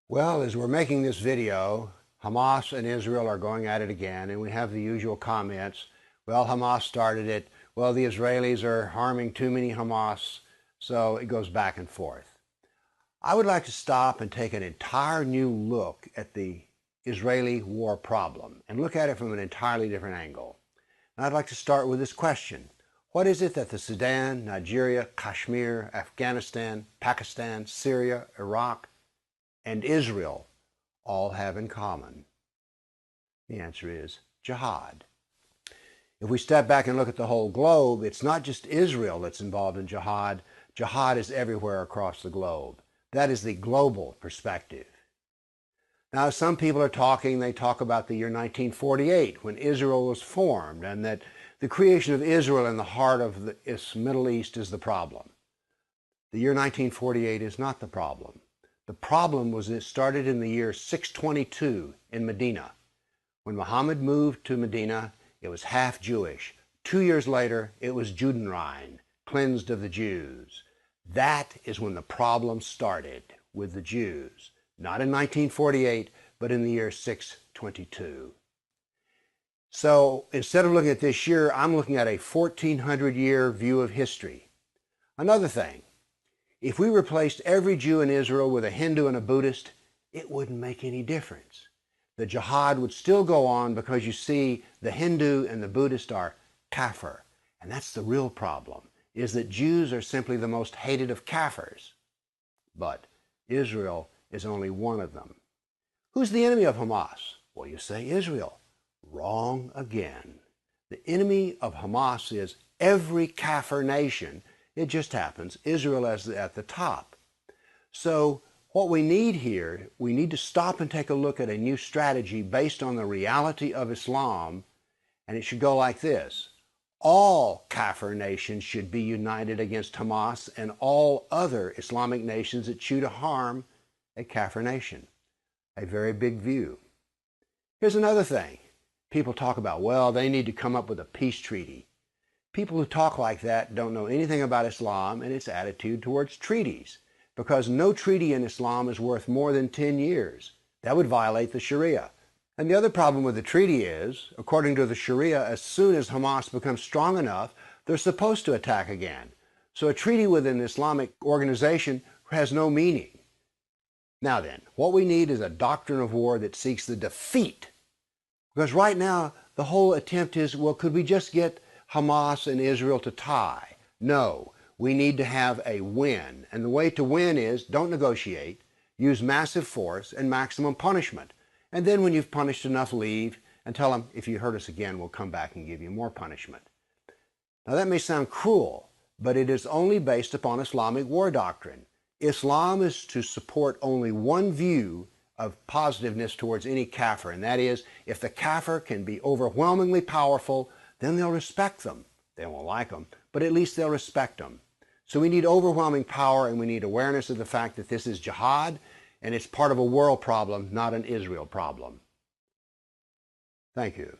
Well, as we're making this video, Hamas and Israel are going at it again, and we have the usual comments. Well, Hamas started it. Well, the Israelis are harming too many Hamas, so it goes back and forth. I would like to stop and take an entire new look at the Israeli war problem and look at it from an entirely different angle. And I'd like to start with this question. What is it that the Sudan, Nigeria, Kashmir, Afghanistan, Pakistan, Syria, Iraq, and Israel all have in common? The answer is jihad. If we step back and look at the whole globe, it's not just Israel that's involved in jihad. Jihad is everywhere across the globe. That is the global perspective. Now, some people are talking, they talk about the year 1948 when Israel was formed and that the creation of Israel in the heart of the Middle East is the problem. The year 1948 is not the problem. The problem was it started in the year 622 in Medina. When Muhammad moved to Medina, it was half Jewish. 2 years later, it was Judenrein, cleansed of the Jews. That is when the problem started with the Jews. Not in 1948, but in the year 622. So instead of looking at this year, I'm looking at a 1400-year view of history. Another thing, if we replaced every Jew in Israel with a Hindu and a Buddhist, it wouldn't make any difference. The jihad would still go on because you see the Hindu and the Buddhist are kafir. And that's the real problem, is that Jews are simply the most hated of kafirs. But Israel is only one of them. Who's the enemy of Hamas? Well, you say Israel. Wrong again. The enemy of Hamas is every kafir nation. It just happens Israel is at the top. So what we need here, we need to stop and take a look at a new strategy based on the reality of Islam, and it should go like this. All kafir nations should be united against Hamas and all other Islamic nations that choose to harm a kafir nation. A very big view. Here's another thing. People talk about, well, they need to come up with a peace treaty. People who talk like that don't know anything about Islam and its attitude towards treaties, because no treaty in Islam is worth more than 10 years. That would violate the Sharia. And the other problem with the treaty is, according to the Sharia, as soon as Hamas becomes strong enough, they're supposed to attack again. So a treaty with an Islamic organization has no meaning. Now then, what we need is a doctrine of war that seeks the defeat. Because right now, the whole attempt is, well, could we just get Hamas and Israel to tie? No, we need to have a win. And the way to win is don't negotiate, use massive force and maximum punishment. And then when you've punished enough, leave and tell them, if you hurt us again, we'll come back and give you more punishment. Now that may sound cruel, but it is only based upon Islamic war doctrine. Islam is to support only one view of positiveness towards any kafir, and that is, if the kafir can be overwhelmingly powerful, then they'll respect them. They won't like them, but at least they'll respect them. So we need overwhelming power, and we need awareness of the fact that this is jihad, and it's part of a world problem, not an Israel problem. Thank you.